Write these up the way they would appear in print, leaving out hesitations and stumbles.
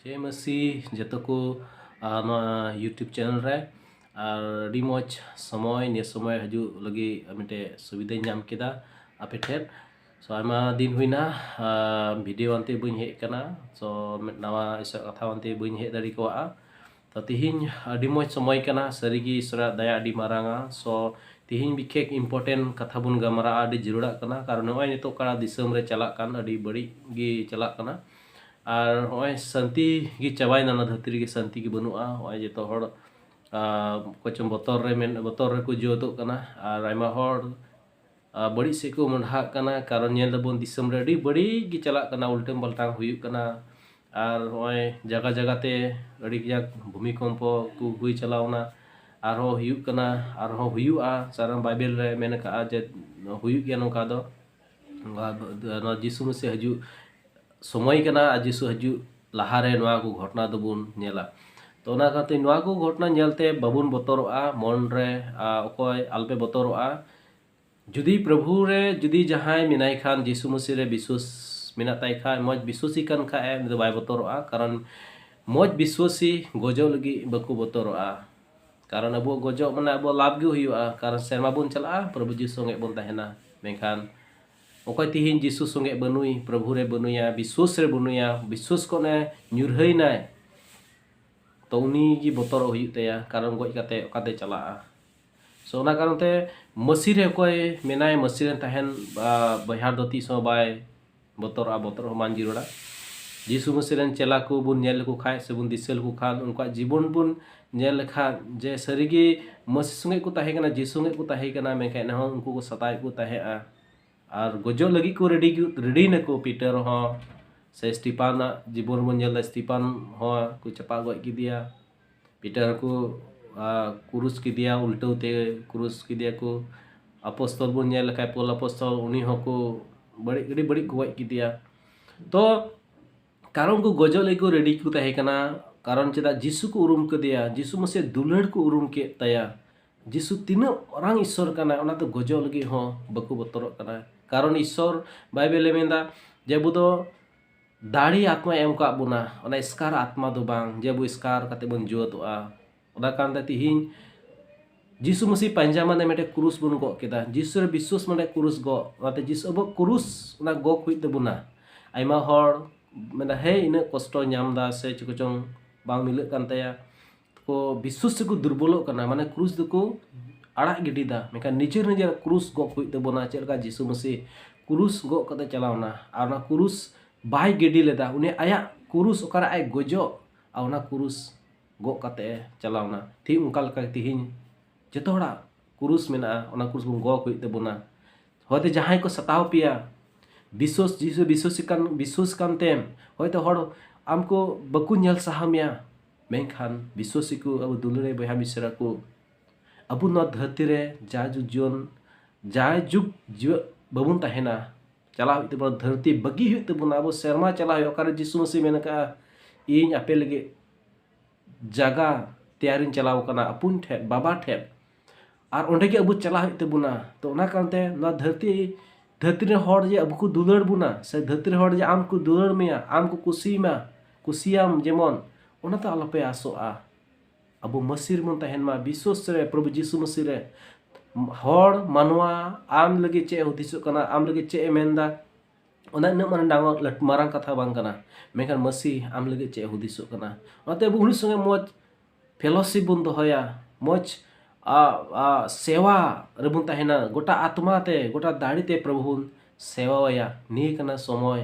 Jai Masih jatuh ko nᱚᱣᱟ YouTube channel ᱨᱮ ᱟᱨ ᱟᱹᱰᱤ ᱢᱚᱡᱽ ᱱᱤᱭᱟᱹ ᱥᱚᱢᱚᱭ ᱦᱤᱡᱩᱜ ᱞᱟᱹᱜᱤᱫ ᱢᱤᱫᱴᱮᱡ ᱥᱩᱵᱤᱫᱷᱟᱧ ᱧᱟᱢ ᱠᱮᱫᱟ ᱟᱯᱮ ᱴᱷᱮᱱ ᱥᱚ ᱟᱭᱢᱟ ᱫᱤᱱ ᱦᱩᱭᱱᱟ ᱵᱷᱤᱰᱤᱭᱳ ᱟᱱᱛᱮ ᱵᱟᱹᱧ ᱦᱮᱡ ᱠᱟᱱᱟ ᱥᱚ ᱱᱟᱣᱟ ᱠᱟᱛᱷᱟ ᱟᱱᱛᱮ ᱵᱟᱹᱧ ᱦᱮᱡ ᱫᱟᱲᱮ ᱠᱚᱣᱟ ᱛᱚ ᱛᱤᱦᱤᱧ ᱟᱹᱰᱤ ᱢᱚᱡᱽ ᱥᱚᱢᱚᱭ ᱠᱟᱱᱟ ᱥᱟᱹᱨᱤᱜᱮ ᱤᱥᱚᱨᱟᱜ ᱫᱟᱭᱟ ᱟᱹᱰᱤ ᱢᱟᱨᱟᱝᱟ ᱥᱚ ᱛᱤᱦᱤᱧ ᱵᱤᱠᱷᱮᱠ ᱤᱢᱯᱚᱨᱴᱮᱱᱴ ᱠᱟᱛᱷᱟ ᱵᱚᱱ ᱜᱟᱞᱢᱟᱨᱟᱜᱼᱟ ᱟᱹᱰᱤ ᱡᱟᱹᱨᱩᱲᱟᱜ ᱠᱟᱱᱟ ᱠᱟᱨᱚᱱ ᱱᱚᱜᱼᱚᱭ ᱱᱤᱛᱚᱜ ᱠᱟᱱᱟ ᱫᱤᱥᱚᱢ ᱨᱮ ᱪᱟᱞᱟᱜ ᱠᱟᱱ ᱟᱹᱰᱤ ᱵᱟᱹᱲᱤᱡ ᱜᱮ ᱪᱟᱞᱟᱜ ᱠᱟᱱᱟ ᱟᱨ ᱱᱚᱜᱼᱚᱭ ᱥᱟᱱᱛᱤ ᱜᱮ ᱪᱟᱵᱟᱭᱱᱟ ᱱᱚᱣᱟ ᱫᱷᱟᱹᱨᱛᱤ ᱨᱮᱜᱮ ᱥᱟᱱᱛᱤ ᱜᱮ ᱵᱟᱹᱱᱩᱜᱼᱟ ᱱᱚᱜᱼᱚᱭ ᱡᱚᱛᱚ ᱦᱚᱲ ᱚᱠᱚᱭ ᱪᱚᱝ ᱵᱚᱛᱚᱨ ᱨᱮᱠᱚ ᱡᱤᱣᱮᱫᱚᱜ ᱠᱟᱱᱟ ᱟᱨ ᱟᱭᱢᱟ ᱦᱚᱲ ᱵᱟᱹᱲᱤᱡ ᱥᱮᱫ ᱠᱚ ᱢᱚᱸᱰᱦᱟᱜ ᱠᱟᱱᱟ ᱠᱟᱨᱚᱱ ᱧᱮᱞ ᱫᱟᱵᱚᱱ ᱫᱤᱥᱚᱢ ᱨᱮ ᱟᱹᱰᱤ ᱵᱟᱹᱲᱤᱡ ᱜᱮ ᱪᱟᱞᱟᱜ ᱠᱟᱱᱟ ᱩल्ᱴᱟᱹ ᱯᱟल्ᱴᱟᱝ ᱦᱩᱭᱩᱜ ᱠᱟᱱᱟ ᱟᱨ ᱱᱚᱜᱼᱚᱭ ᱡᱟᱭᱜᱟ ᱡᱟᱭᱜᱟᱛᱮ ᱟᱹᱰᱤ ᱠᱟᱡᱟᱠ ᱵᱷूᱢᱤᱠᱚᱢᱯᱚ ᱠᱚ ᱦᱩᱭ ᱪᱟᱞᱟᱣᱱᱟ ᱟᱨᱦᱚᱸ ᱦᱩᱭᱩᱜ ᱠᱟᱱᱟ ᱟᱨᱦᱚᱸ ᱦᱩᱭᱩᱜᱼᱟ ᱥᱟᱨᱟ ᱵᱟᱭᱵᱮᱞ ᱨᱮ ᱢᱮᱱ ᱟᱠᱟᱜᱼᱟ ᱡᱮ ᱦᱩᱭᱩᱜ ᱜᱮᱭᱟ ᱱᱚᱝᱠᱟ ᱫᱚ ᱱᱚᱣᱟ ᱡᱤᱥᱩ ᱢᱟᱥᱮ ᱦᱤᱡᱩᱜ ᱥᱚᱢᱚᱭ ᱠᱟᱱᱟ ᱟᱨ ᱡᱤᱥᱩ ᱦᱤᱡᱩᱜ ᱞᱟᱦᱟᱨᱮ ᱱᱚᱣᱟ ᱠᱚ ᱜᱷᱚᱴᱚᱱᱟ ᱫᱚᱵᱚᱱ ᱧᱮᱞᱟ ᱛᱚ ᱚᱱᱟ ᱠᱷᱟᱹᱛᱤᱨ ᱱᱚᱣᱟ ᱠᱚ ᱜᱷᱚᱴᱚᱱᱟ ᱧᱮᱞᱛᱮ ᱵᱟᱵᱚᱱ ᱵᱚᱛᱚᱨᱚᱜᱼᱟ ᱢᱚᱱᱨᱮ ᱚᱠᱚᱭ ᱟᱞᱚᱯᱮ ᱵᱚᱛᱚᱨᱚᱜᱼᱟ ᱡᱩᱫᱤ ᱯᱨᱚभु ᱨᱮ ᱡᱩᱫि ᱡᱟᱦᱟᱸᱭ ᱢᱮᱱᱟᱭ ᱠᱷᱟᱱ ᱡᱤᱥᱩ ᱢᱟᱥᱤ ᱨᱮ ᱵᱤᱥᱣᱟᱥ ᱢᱮᱱᱟᱜ ᱛᱟᱭ ᱠᱷᱟᱱ ᱢᱚᱡᱽ ᱵᱤᱥᱣᱟᱥী ᱠᱟᱱ ᱠᱷᱟᱡ ᱩᱱᱤ ᱫᱚ ᱵᱟᱭ ᱵᱚᱛᱚᱨᱚᱜᱼᱟ ᱠᱟᱨᱚᱱ ᱢᱚᱡᱽ ᱵᱤᱥᱣᱟᱥী ᱜᱚᱡᱚᱜ ᱞᱟᱹᱜᱤᱫ ᱵᱟᱠᱚ ᱵᱚᱛᱚᱨᱚᱜᱼᱟ ᱠᱟᱨᱚᱱ ᱟᱵᱚ ᱜᱚᱡᱚᱜ ᱢᱟᱱᱮ ᱟᱵᱚ ᱞᱟᱵᱷ ᱜᱮ ᱦᱩᱭᱩᱜᱼᱟ ᱠᱟᱨᱚᱱ ᱥᱮᱨᱢᱟ ᱵᱚᱱ ᱪᱟᱞᱟᱜᱼᱟ ᱯᱨᱚभु ᱡᱤᱥᱩ ᱥᱚᱸᱜᱮ ᱵᱚᱱ ᱛᱟᱦᱮᱱᱟ ᱢᱮᱱᱠᱷᱟन ᱚᱠᱚᱭ ᱛᱤᱦᱤᱧ ᱡᱤᱥᱩ ᱥᱚᱸᱜᱮ ᱵᱟᱹᱱᱩᱭ ᱯᱨᱚभु ᱨᱮ ᱵᱟᱹᱱᱩᱭᱟ ᱵᱤᱥᱣᱟᱥ ᱨᱮ ᱵᱟᱹᱱᱩᱭᱟ ᱵᱤᱥᱣᱟᱥ ᱠᱚᱱᱮ ᱧᱩᱨᱦᱟᱹᱭᱱᱟᱭ ᱛᱚ ᱩᱱᱤ ᱜᱮ ᱵᱚᱛᱚᱨᱚᱜ ᱦᱩᱭᱩᱜ ᱛᱟᱭᱟ ᱠᱟᱨᱚᱱ ᱜᱚᱡ ᱠᱟᱛᱮ ᱚᱠᱟᱛᱮ ᱪᱟᱞᱟᱜᱼᱟ ᱥᱚ ᱚᱱᱟ ᱠᱟᱨᱚᱱ ᱛᱮ ᱢᱟᱹᱥᱤ ᱨᱮ ᱚᱠᱚᱭ ᱢᱮᱱᱟᱭ ᱢᱟᱹᱥᱤ ᱨᱮ ᱛᱟᱦᱮᱱ ᱵᱚᱭᱦᱟ ᱫᱚ ᱛᱤᱥ ᱦᱚᱸ ᱵᱟᱭ ᱵᱚᱛᱚᱨᱚᱜᱼᱟ ᱵᱚᱛᱚᱨ ᱦᱚᱸ ᱵᱟᱝ ᱡᱟᱹᱨᱩᱲᱟ ᱡᱤᱥᱩ ᱢᱟᱹᱥᱤ ᱨᱮᱱ ᱪᱮᱞᱟ ᱠᱚ ᱵᱚᱱ ᱧᱮᱞ ᱞᱮᱠᱚ ᱠᱷᱟᱡ ᱥᱮᱵᱚᱱ ᱫᱤᱥᱟᱹ ᱞᱮᱠᱚ ᱠᱷᱟᱱ ᱩᱱᱠᱩᱣᱟᱜ ᱡᱤᱵᱚᱱ ᱵᱚᱱ ᱧᱮᱞ ᱞᱮᱠᱷᱟᱱ ᱡᱮ ᱥᱟᱹᱨᱤᱜᱮ ᱢᱟᱹᱥᱤ ᱥᱚᱸᱜᱮ ᱠᱚ ᱛᱟᱦᱮᱸ ᱠᱟᱱᱟ ᱡᱤᱥᱩ ᱥᱚᱸᱜᱮ ᱠᱚ ᱛᱟᱦᱮᱸ ᱠᱟᱱᱟ ᱢᱮᱱᱠᱷᱟᱱ ᱦᱚᱸ ᱩᱱᱠᱩ ᱠᱚ ᱥᱟᱛᱟᱣᱮᱫ ᱠᱚ ᱛᱟᱦᱮᱸᱜᱼᱟ ᱟᱨ ᱜᱚᱡᱚᱜ ᱞᱟᱹᱜᱤᱫ ᱠᱚ ᱨᱮᱰᱤ ᱱᱟᱠᱚ ᱯᱤᱴᱟᱨ ᱦᱚᱸ ᱥᱮ ᱥᱴᱤᱯᱟᱱᱟᱜ ᱡᱤᱵᱚᱱ ᱵᱚᱱ ᱧᱮᱞ ᱮᱫᱟ ᱥᱴᱤᱯᱟᱱ ᱦᱚᱸ ᱠᱚ ᱪᱟᱯᱟ ᱜᱚᱡ ᱠᱮᱫᱮᱭᱟ ᱯᱤᱴᱟᱨ ko kurus ᱠᱮᱫᱮᱭᱟ ᱩल्ᱴᱟᱹᱣ ᱛᱮ kurus ᱠᱮᱫᱮᱭᱟ ko apostol bun nyel lekay Paul apostol uni hoko ᱟᱹᱰᱤ ᱵᱟᱹᱲᱤᱡ ᱠᱚ ᱜᱚᱡ ᱠᱮᱫᱮᱭᱟ ᱛᱚ ᱠᱟᱨᱚᱱ ᱠᱚ ᱜᱚᱡᱚᱜ ᱞᱟᱹᱜᱤᱫ ᱠᱚ ᱨᱮᱰᱤ ᱠᱚ ᱛᱟᱦᱮᱸ ᱠᱟᱱᱟ ᱠᱟᱨᱚᱱ ᱪᱮᱫᱟᱜ ᱡᱤᱥᱩ ᱠᱚ ᱩᱨᱩᱢ ᱠᱮᱫᱮᱭᱟ ᱡᱤᱥᱩ ᱢᱟᱥᱮ ᱫᱩᱞᱟᱹᱲ ᱠᱚ ᱩᱨᱩᱢ ᱠᱮᱫ ᱛᱟᱭᱟ ᱡᱤᱥᱩ ᱛᱤᱱᱟᱹᱜ ᱢᱟᱨᱟᱝ ᱤᱥᱥᱚᱨ ᱠᱟᱱᱟ ᱚᱱᱟ ᱫᱚ ᱜᱚᱡᱚᱜ ᱞᱟᱹᱜᱤᱫ ᱦᱚᱸ ᱵᱟᱠᱚ ᱵᱚᱛᱚᱨᱚᱜ ᱠᱟᱱᱟ ᱠᱟᱨᱚᱱ ᱤᱥᱥᱚᱨ ᱵᱟᱭᱵᱮᱞᱮ ᱢᱮᱱᱫᱟ ᱡᱮ ᱟᱵᱚ ᱫᱚ ᱫᱟᱲᱮ ᱟᱛᱢᱟ ᱮᱢ ᱠᱟᱜ ᱵᱚᱱᱟ ᱚᱱᱟ ᱮᱥᱠᱟᱨ ᱟᱛᱢᱟ ᱫᱚ ᱵᱟᱝ ᱡᱮ ᱟᱵᱚ ᱮᱥᱠᱟᱨ ᱠᱟᱛᱮ ᱵᱚᱱ ᱡᱤᱣᱮᱫᱚᱜᱼᱟ ᱚᱱᱟ ᱠᱟᱨᱚᱱ ᱛᱮ ᱛᱤᱦᱤᱧ ᱡᱤᱥᱩ ᱢᱟᱥᱤ ᱯᱟᱸᱡᱟ ᱢᱟᱱᱮ ᱢᱤᱫᱴᱮᱱ ᱠᱩᱨᱩᱥ ᱵᱚᱱ ᱜᱚᱜ ᱠᱮᱫᱟ ᱡᱤᱥᱩ ᱨᱮ ᱵᱤᱥᱣᱟᱥ ᱢᱟᱱᱮ ᱠᱩᱨᱩᱥ ᱜᱚᱜ ᱚᱱᱟᱛᱮ ᱡᱤᱥᱩ ᱟᱵᱚ ᱠᱩᱨᱩᱥ ᱚᱱᱟ ᱜᱚᱜ ᱦᱩᱭᱩᱜ ᱛᱟᱵᱚᱱᱟ ᱟᱭᱢᱟ ᱦᱚᱲ ᱢᱮᱱᱫᱟ ᱦᱮᱸ ᱤᱱᱟᱹᱜ ᱠᱚᱥᱴᱚ ᱧᱟᱢ ᱫᱟ ᱥᱮ ᱪᱮᱫ ᱠᱚᱪᱚᱝ ᱵᱟᱝ ᱢᱤᱞᱟᱹᱜ ᱠᱟᱱ ᱛᱟᱭᱟ ᱠᱚ ᱵᱤᱥᱣᱟᱥ ᱨᱮᱠᱚ ᱫᱩᱨᱵᱚᱞᱚᱜ ᱠᱟᱱᱟ ᱢᱟᱱᱮ ᱠᱨᱩᱥ ᱫᱚᱠᱚ ᱟᱲᱟᱜ ᱜᱤᱰᱤᱭᱮᱫᱟ ᱢᱮᱱᱠᱷᱟᱱ ᱱᱤᱡᱮᱨ ᱠᱨᱩᱥ ᱜᱚᱜ ᱦᱩᱭᱩᱜ ᱛᱟᱵᱚᱱᱟ ᱪᱮᱫ ᱞᱮᱠᱟ ᱡᱤᱥᱩ ᱢᱟᱥᱤ ᱠᱨᱩᱥ ᱜᱚᱜ ᱠᱟᱛᱮ ᱪᱟᱞᱟᱣᱱᱟ ᱟᱨ ᱚᱱᱟ ᱠᱨᱩᱥ ᱵᱟᱭ ᱜᱤᱰᱤ ᱞᱮᱫᱟ ᱩᱱᱤ ᱟᱭᱟᱜ ᱠᱨᱩᱥ ᱚᱠᱟᱨᱮ ᱟᱡ ᱜᱚᱡᱚᱜ ᱟᱨ ᱚᱱᱟ ᱠᱨᱩᱥ ᱜᱚᱜ ᱠᱟᱛᱮ ᱪᱟᱞᱟᱣᱱᱟ ᱴᱷᱤᱠ ᱚᱱᱠᱟ ᱞᱮᱠᱟ ᱛᱤᱦᱤᱧ ᱡᱚᱛᱚ ᱦᱚᱲᱟᱜ ᱠᱨᱩᱥ ᱢᱮᱱᱟᱜᱼᱟ ᱚᱱᱟ ᱠᱨᱩᱥ ᱵᱚᱱ ᱜᱚᱜ ᱦᱩᱭᱩᱜ ᱛᱟᱵᱚᱱᱟ ᱦᱚᱭᱛᱳ ᱡᱟᱦᱟᱸᱭ ko ᱥᱟᱛᱟᱣ ᱯᱮᱭᱟ ᱵᱤᱥᱣᱟᱥ ᱠᱟᱱᱛᱮᱢ ᱦᱚᱭᱛᱳ ᱦᱚᱲ ᱟᱢᱠᱚ ᱵᱟᱠᱚ ᱧᱮᱞ ᱥᱟᱦᱟᱣ ᱢᱮᱭᱟ ᱢᱮᱱᱠᱷᱟᱱ ᱵᱤᱥᱣᱟᱥী ko ᱟᱵᱚ ᱫᱩᱞᱟᱹᱲᱮ ᱵᱚᱭᱦᱟ ᱢᱤᱥᱨᱟ ko ᱟᱵᱚ ᱱᱚᱣᱟ ᱫᱷᱟᱹᱨᱛᱤ ᱨᱮ ᱡᱟᱭ ᱡᱩᱜᱽ ᱡᱤᱣᱮᱫ ᱵᱟᱵᱚᱱ ᱛᱟᱦᱮᱱᱟ ᱪᱟᱞᱟᱣ ᱦᱩᱭᱩᱜ ᱛᱟᱵᱚᱱᱟ ᱫᱷᱟᱹᱨᱛᱤ ᱵᱟᱹᱜᱤ ᱦᱩᱭᱩᱜ ᱛᱟᱵᱚᱱᱟ ᱟᱵᱚ ᱥᱮᱨᱢᱟ ᱪᱟᱞᱟᱣ ᱦᱩᱭᱩᱜᱼᱟ ᱚᱠᱟᱨᱮ ᱡᱤᱥᱩ ᱢᱟᱥᱤ ᱢᱮᱱ ᱟᱠᱟᱜᱼᱟ ᱤᱧ ᱟᱯᱮ ᱞᱟᱹᱜᱤᱫ ᱡᱟᱜᱟ ᱛᱮᱭᱟᱨᱤᱧ ᱪᱟᱞᱟᱣ ᱟᱠᱟᱱᱟ ᱟᱯᱩᱧ ᱴᱷᱮᱡ ᱵᱟᱵᱟ ᱴᱷᱮᱡ ᱟᱨ ᱚᱸᱰᱮ ᱜᱮ ᱟᱵᱚ ᱪᱟᱞᱟᱣ ᱦᱩᱭᱩᱜ ᱛᱟᱵᱚᱱᱟ ᱛᱚ ᱚᱱᱟ ᱠᱟᱨᱚᱱᱛᱮ ᱱᱚᱣᱟ ᱫᱷᱟᱹᱨᱛᱤ ᱨᱮ ᱦᱚᱲ ᱡᱮ ᱟᱵᱚ ᱠᱚ ᱫᱩᱞᱟᱹᱲ ᱵᱚᱱᱟ ᱥᱮ ᱫᱷᱟᱹᱨᱛᱤ ᱨᱮ ᱦᱚᱲ ᱡᱮ ᱟᱢ ᱠᱚ ᱫᱩᱞᱟᱹᱲ ᱢᱮᱭᱟ ᱟᱢ ᱠᱚ ᱠᱩᱥᱤᱭᱟᱢ ᱡᱮᱢᱚᱱ ᱚᱱᱟ ᱫᱚ ᱟᱞᱚᱯᱮ ᱟᱥᱚᱜᱼᱟ ᱟᱵᱚ ᱢᱟᱹᱥᱤ ᱨᱮᱵᱚᱱ ᱛᱟᱦᱮᱱ ᱢᱟ ᱵᱤᱥᱣᱟᱥ ᱨᱮ ᱯᱨᱚभु ᱡᱤᱥᱩ ᱢᱟᱥᱤ ᱨᱮ ᱦᱚᱲ ᱢᱟᱱᱣᱟ ᱟᱢ ᱞᱟᱹᱜᱤᱫ ᱪᱮᱫ ᱦᱩᱫᱤᱥᱚᱜ ᱠᱟᱱᱟ ᱟᱢ ᱞᱟᱹᱜᱤᱫ ᱪᱮᱫ ᱮ ᱢᱮᱱᱫᱟ ᱚᱱᱟ ᱤᱱᱟᱹᱜ ᱢᱟᱨᱟᱝ ᱠᱟᱛᱷᱟ ᱵᱟᱝ ᱠᱟᱱᱟ ᱢᱮᱱᱠᱷᱟᱱ ᱢᱟᱹᱥᱤ ᱟᱢ ᱞᱟᱹᱜᱤᱫ ᱪᱮᱫ ᱦᱩᱫᱤᱥᱚᱜ ᱠᱟᱱᱟ ᱚᱱᱟᱛᱮ ᱟᱵᱚ ᱩᱱᱤ ᱥᱚᱸᱜᱮ ᱢᱚᱡᱽ ᱯᱷᱮᱞᱳᱥᱤᱯ ᱵᱚᱱ ᱫᱚᱦᱚᱭᱟ ᱢᱚᱡᱽ सेवा रेबुन तहेना गोटा आत्मा ते गोटा दाड़ी ते प्रभु बन सेवाया निये कना समय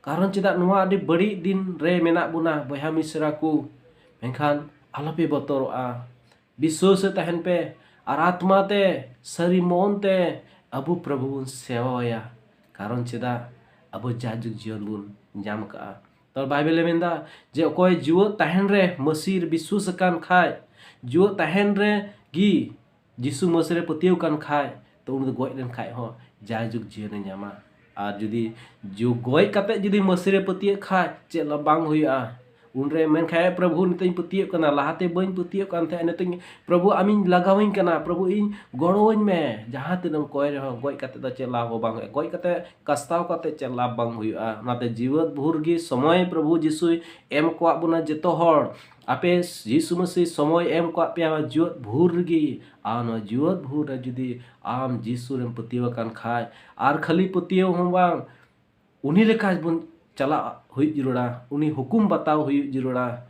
कारण चेदा नुआ आदि बड़ी दिन रे मेना बुना बया मिसरा को मेखान आलोपे बतरआ विश्वास तहन पे और आत्मा ते सरी मन ते अबु प्रभु बन सेवाया कारण चेदा अबु जाजुग जीवन बुन जाम का तो बाइबल मेंदा जे अकोय जीव तहन रे मसीर विश्वास कान खाय जीव तहन रे गी जिसु मसीह पतिव कान खाय तो उन गoj लेन खाय हो जाजुग जीवन ᱧᱟᱢᱟ और जुदी जो गoj कते जुदी मसीह पतिव खाय चे बांग हुआ unre men kaya Prabhu niteng putiuk kana lahate bain putiuk kan the niteng Prabhu amin lagawin kana Prabhu in goroin me jahat tinam koy reho goj kate da chela ho bang goj kate kastaw kate chela bang huyu'a nate jiwat bhur gi somoy Prabhu Jisu em kwa buna jeto hor ape Jisu Masih somoy em kwa pia jiwat bhur gi ano jiwat bhur judi am Jisu rem putiuk kan khai ar khali putiuk hom bang uni leka bun chala hui jirura uni hukum bataw hui jirura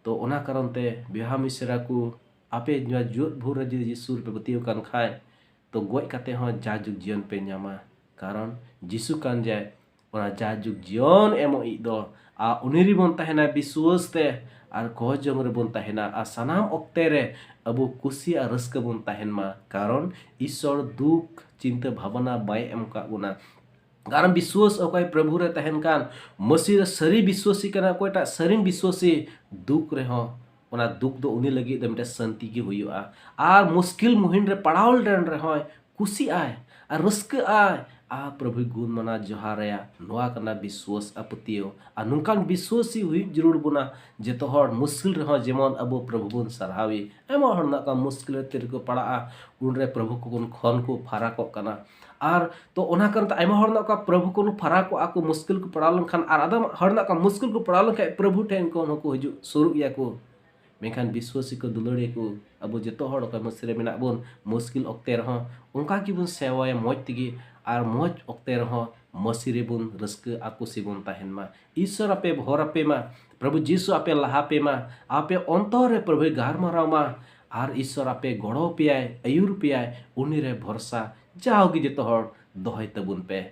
to ona karon te biha misra ku ape jua jut bhur Jisu pe putiuk kan khai to goj kate ho jajuk jion pe nyama karon Jisu kan jai ona jajuk jion emo do a uniri bon tahena bisuas te ar kojong re bon tahena a sanam okte re abu kusi a raska bon tahen ma karon Isor duk cinta bhavana bai em ka guna कारण विश्वास okay प्रभु रे तहन कान मसीह सरी विश्वासी कना कोटा सरिंग विश्वासी दुख रे हो ओना दुख दो उनी लगी दे मिटे शांति की हुयुआ आर मुश्किल मुहिन रे पड़ावल डन रे होय खुशी आय आ रस्क आय आ प्रभु गुण मना जोहारया नोआ कना विश्वास अपतियो आ नुकान विश्वासी हुई जरूर बुना जेतो हर मुश्किल रे हो जेमन अबो प्रभु गुण सरहावी एमो हर ना का मुश्किल तिर को पड़ा उन रे प्रभु को गुण खन को फारा को कना आर तो ओना करता आयमा हर ना का प्रभु को फरा को आको मुश्किल को पड़ालन खान आर आदम हर ना का मुश्किल को पड़ालन खाय प्रभु ठेन को नको हजू सुरुग या को मेखान विश्वासी को दुलड़े को अब जेतो हर का मसरे मेना बोन मुश्किल ओक्ते रह उनका की बुन सेवाय मौज तिगी आर मौज ओक्ते रह मसीरे बुन रस्क आको सिबुन ताहेन मा ईश्वर आपे भोर आपे मा प्रभु जीसु आपे लहा पे मा आपे अंतर प्रभु गार माराव मा आर ईश्वर आपे गड़ो पियाय अयुर पियाय उनी रे भरोसा जाओगी जेतो हर दोहय तबुन पे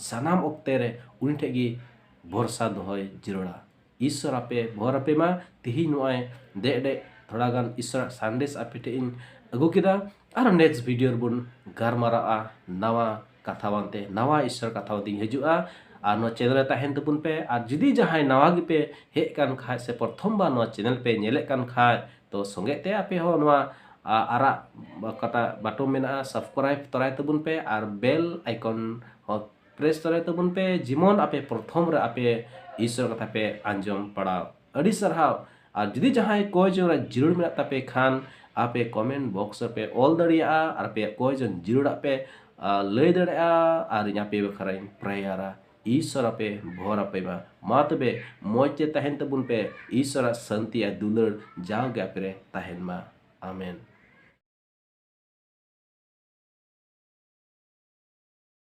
सानाम ओक्ते रे उनी ठेगी भरोसा दोहय जिरोड़ा ईश्वर आपे भोर आपे मा तिहि नोय दे दे थोड़ा गान ईश्वर संदेश आपे टे इन अगु किदा आर नेक्स्ट वीडियो बुन गारमारा नवा कथा वानते नवा ईश्वर कथा वानते हजुआ आर नो चैनल ताहेन तबुन पे आर जुदी जहाय नवा गे पे हे कान खाय से प्रथम बा नो चैनल पे नेले कान खाय तो संगे ते आपे हो नवा आरा कता बाटो मेना सब्सक्राइब तराय तबुन पे आर बेल आइकन हो प्रेस तराय तबुन पे जिमन आपे प्रथम रे आपे ईश्वर कथा पे आंजम पड़ाव अड़ी सरहाव आर जुदी जहाय कोय जोरा जरूर मेना तापे खान आपे कमेंट बॉक्स पे ऑल दड़िया आर पे कोय जन जरूर आपे लय दड़िया आर यहाँ पे खराई प्रेयारा ईश्वर आपे भोर आपे मा तबे मौज तहन तबुन पे ईश्वर शांति आ दुलर जाओगे आपे तहन मा आमेन।